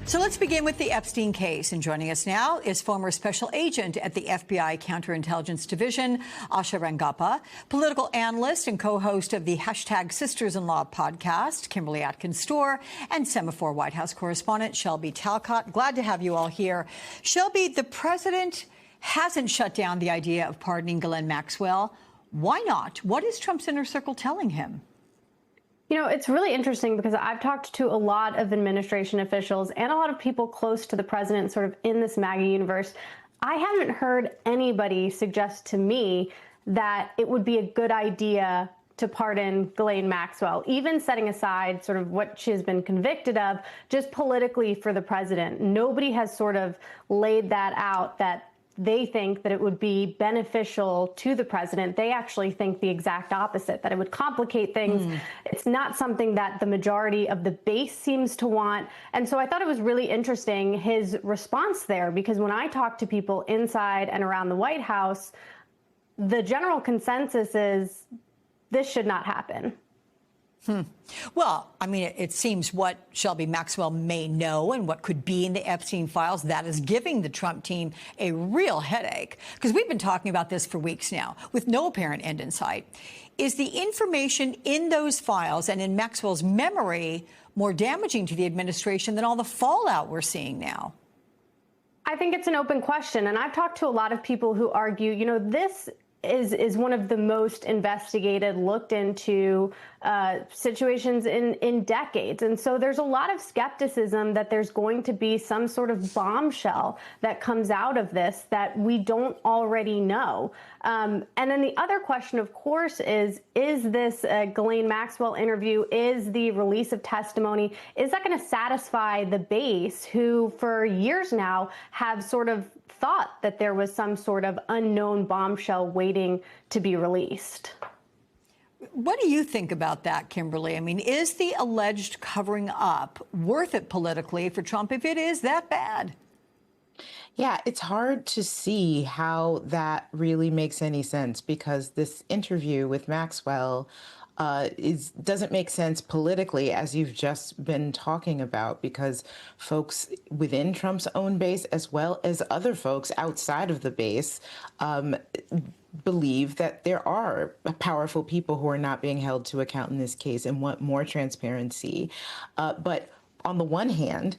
So let's begin with the Epstein case. And joining us now is former special agent at the FBI Counterintelligence Division, Asha Rangappa, political analyst and co-host of the #Sisters-in-Law podcast, Kimberly Atkins-Storr, and Semaphore White House correspondent Shelby Talcott. Glad to have you all here. Shelby, the president hasn't shut down the idea of pardoning Ghislaine Maxwell. Why not? What is Trump's inner circle telling him? You know, it's really interesting because I've talked to a lot of administration officials and a lot of people close to the president sort of in this MAGA universe. I haven't heard anybody suggest to me that it would be a good idea to pardon Ghislaine Maxwell, even setting aside sort of what she has been convicted of, just politically for the president. Nobody has sort of laid that out, that they think that it would be beneficial to the president. They actually think the exact opposite, that it would complicate things. It's not something that the majority of the base seems to want. And so I thought it was really interesting, his response there, because when I talk to people inside and around the White House, the general consensus is this should not happen. Well, I mean, it seems what Shelby Maxwell may know and what could be in the Epstein files, that is giving the Trump team a real headache, because we've been talking about this for weeks now with no apparent end in sight. Is the information in those files and in Maxwell's memory more damaging to the administration than all the fallout we're seeing now? I think it's an open question. And I've talked to a lot of people who argue, you know, this is one of the most investigated, looked into situations in decades. And so there's a lot of skepticism that there's going to be some sort of bombshell that comes out of this that we don't already know. And then the other question, of course, is this Ghislaine Maxwell interview, is the release of testimony, is that going to satisfy the base who for years now have sort of thought that there was some sort of unknown bombshell waiting to be released? What do you think about that, Kimberly? I mean, is the alleged covering up worth it politically for Trump if it is that bad? Yeah, it's hard to see how that really makes any sense, because this interview with Maxwell doesn't make sense politically, as you've just been talking about, because folks within Trump's own base, as well as other folks outside of the base, believe that there are powerful people who are not being held to account in this case and want more transparency. But on the one hand,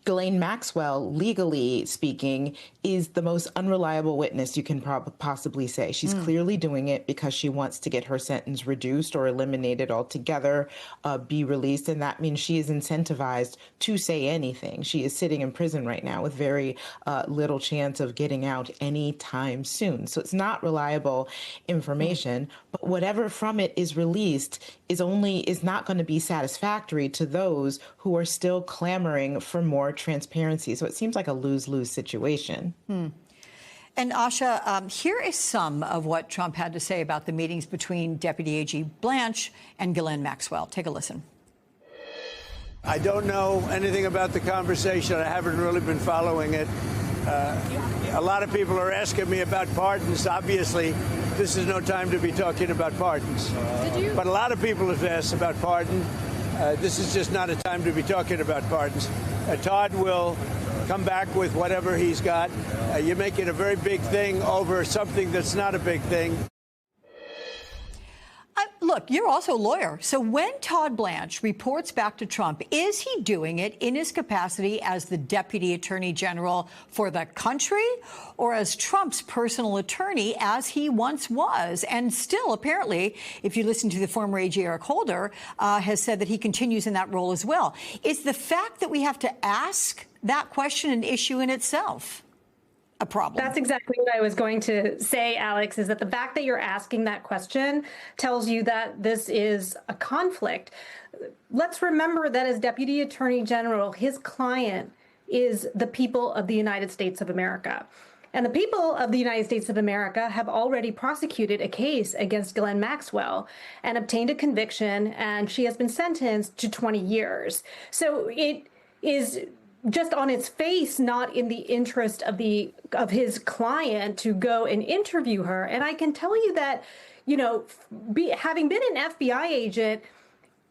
Ghislaine Maxwell, legally speaking, is the most unreliable witness you can possibly say. She's clearly doing it because she wants to get her sentence reduced or eliminated altogether, be released, and that means she is incentivized to say anything. She is sitting in prison right now with very little chance of getting out anytime soon. So it's not reliable information, but whatever from it is released is not going to be satisfactory to those who are still clamoring for more transparency. So it seems like a lose-lose situation. And Asha, here is some of what Trump had to say about the meetings between Deputy AG Blanche and Ghislaine Maxwell. Take a listen. I don't know anything about the conversation. I haven't really been following it. A lot of people are asking me about pardons. Obviously, this is no time to be talking about pardons. But a lot of people have asked about pardon. This is just not a time to be talking about pardons. Todd will come back with whatever he's got. You're making a very big thing over something that's not a big thing. Look, you're also a lawyer. So when Todd Blanche reports back to Trump, is he doing it in his capacity as the Deputy Attorney General for the country, or as Trump's personal attorney, as he once was? And still, apparently, if you listen to the former AG Eric Holder, has said that he continues in that role as well. Is the fact that we have to ask that question an issue in itself? A problem? That's exactly what I was going to say, Alex, is that the fact that you're asking that question tells you that this is a conflict. Let's remember that as Deputy Attorney General, his client is the people of the United States of America. And the people of the United States of America have already prosecuted a case against Ghislaine Maxwell and obtained a conviction, and she has been sentenced to 20 years. So it is just on its face not in the interest of his client to go and interview her. And I can tell you that, you know, having been an FBI agent,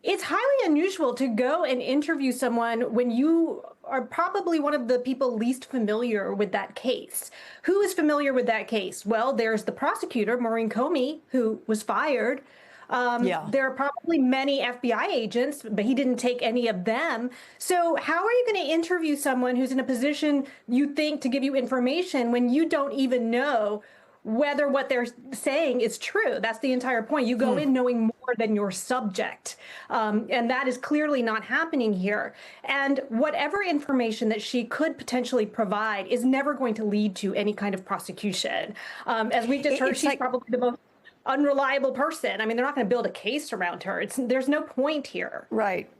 It's highly unusual to go and interview someone when you are probably one of the people least familiar with that case. Who is familiar with that case? Well, there's the prosecutor, Maureen Comey, who was fired. There are probably many FBI agents, but he didn't take any of them. So how are you going to interview someone who's in a position you think to give you information when you don't even know whether what they're saying is true? That's the entire point. You go in knowing more than your subject. And that is clearly not happening here. And whatever information that she could potentially provide is never going to lead to any kind of prosecution. As we just heard, she's probably the most unreliable person. I mean, they're not going to build a case around her. There's no point here. Right.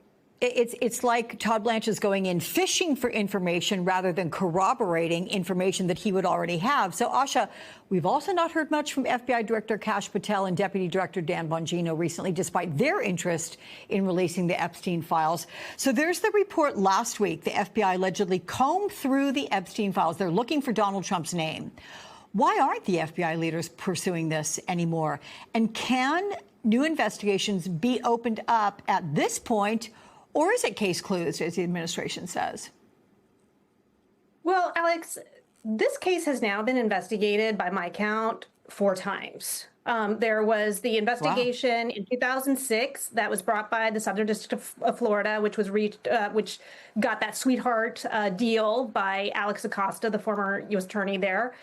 It's like Todd Blanche is going in fishing for information rather than corroborating information that he would already have. So, Asha, we've also not heard much from FBI Director Kash Patel and Deputy Director Dan Bongino recently, despite their interest in releasing the Epstein files. So there's the report last week. The FBI allegedly combed through the Epstein files. They're looking for Donald Trump's name. Why aren't the FBI leaders pursuing this anymore? And can new investigations be opened up at this point, or is it case closed, as the administration says? Well, Alex, this case has now been investigated, by my count, 4 times. There was the investigation in 2006 that was brought by the Southern District of Florida, which got that sweetheart deal by Alex Acosta, the former U.S. attorney there.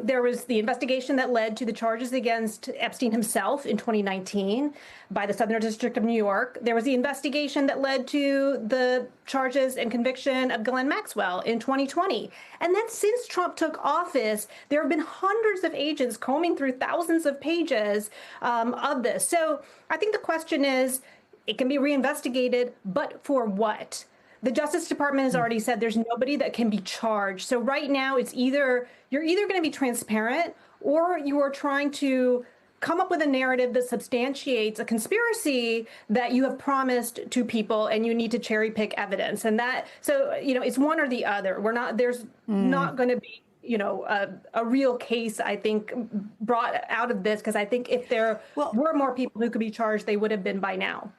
There was the investigation that led to the charges against Epstein himself in 2019 by the Southern District of New York. There was the investigation that led to the charges and conviction of Ghislaine Maxwell in 2020. And then since Trump took office, there have been hundreds of agents combing through thousands of pages of this. So I think the question is, it can be reinvestigated, but for what? The Justice Department has already said there's nobody that can be charged. So right now, you're either going to be transparent, or you are trying to come up with a narrative that substantiates a conspiracy that you have promised to people, and you need to cherry pick evidence. And it's one or the other. There's not going to be a real case, I think, brought out of this, because I think if there were more people who could be charged, they would have been by now.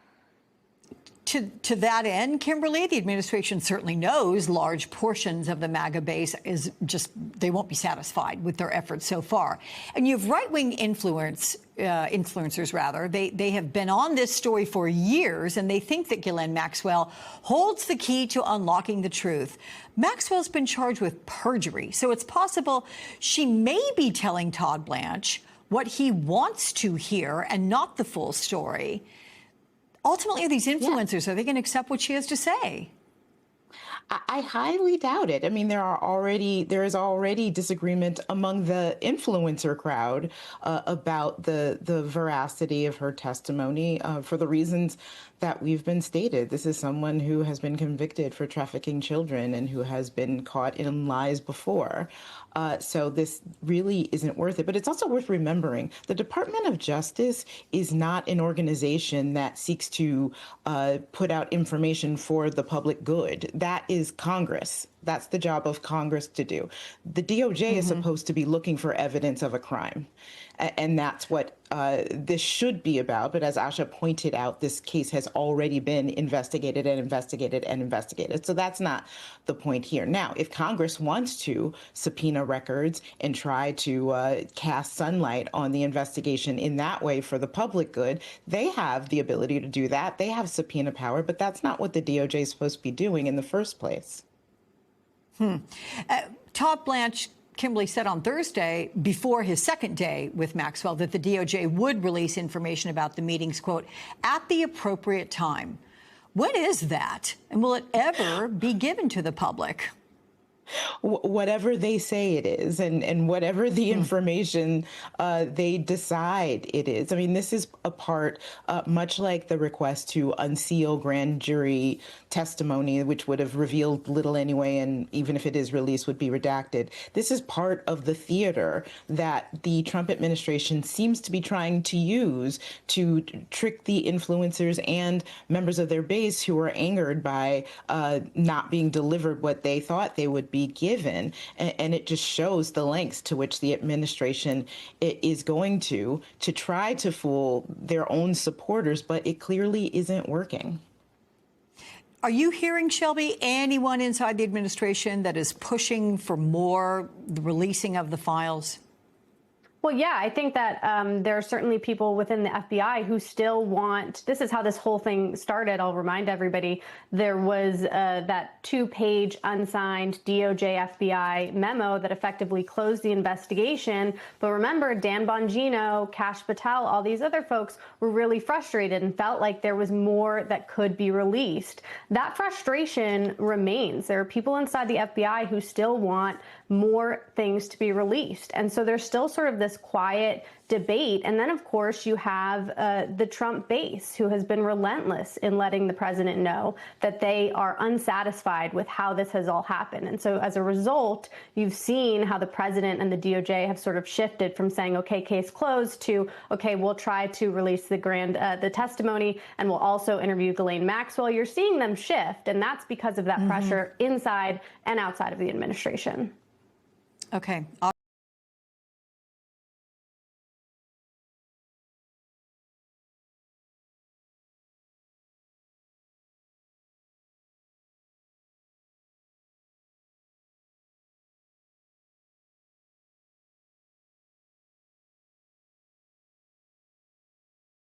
To that end, Kimberly, the administration certainly knows large portions of the MAGA base they won't be satisfied with their efforts so far. And you have right-wing influencers, rather. They have been on this story for years, and they think that Ghislaine Maxwell holds the key to unlocking the truth. Maxwell's been charged with perjury, so it's possible she may be telling Todd Blanche what he wants to hear and not the full story. Ultimately, these influencers, are they going to accept what she has to say? I highly doubt it. I mean, there is already disagreement among the influencer crowd about the veracity of her testimony for the reasons that we've been stated. This is someone who has been convicted for trafficking children and who has been caught in lies before. So this really isn't worth it. But it's also worth remembering the Department of Justice is not an organization that seeks to put out information for the public good. That is Congress. That's the job of Congress to do. The DOJ is supposed to be looking for evidence of a crime. And that's what this should be about. But as Asha pointed out, this case has already been investigated and investigated and investigated. So that's not the point here. Now, if Congress wants to subpoena records and try to cast sunlight on the investigation in that way for the public good, they have the ability to do that. They have subpoena power, but that's not what the DOJ is supposed to be doing in the first place. Todd Blanche, Kimberly, said on Thursday, before his second day with Maxwell, that the DOJ would release information about the meetings, quote, at the appropriate time. When is that? And will it ever be given to the public? Whatever they say it is, and whatever the information they decide it is. I mean, this is a part, much like the request to unseal grand jury testimony, which would have revealed little anyway, and even if it is released, would be redacted. This is part of the theater that the Trump administration seems to be trying to use to trick the influencers and members of their base who are angered by not being delivered what they thought they would be given. And it just shows the lengths to which the administration is going to try to fool their own supporters, but it clearly isn't working. Are you hearing, Shelby, anyone inside the administration that is pushing for more the releasing of the files? Well, yeah, I think that there are certainly people within the FBI who still want, this is how this whole thing started. I'll remind everybody, there was that 2-page unsigned DOJ FBI memo that effectively closed the investigation. But remember, Dan Bongino, Kash Patel, all these other folks were really frustrated and felt like there was more that could be released. That frustration remains. There are people inside the FBI who still want more things to be released. And so there's still sort of this quiet debate. And then, of course, you have the Trump base, who has been relentless in letting the president know that they are unsatisfied with how this has all happened. And so as a result, you've seen how the president and the DOJ have sort of shifted from saying, OK, case closed, to, OK, we'll try to release the testimony, and we'll also interview Ghislaine Maxwell. You're seeing them shift, and that's because of that pressure inside and outside of the administration. Okay.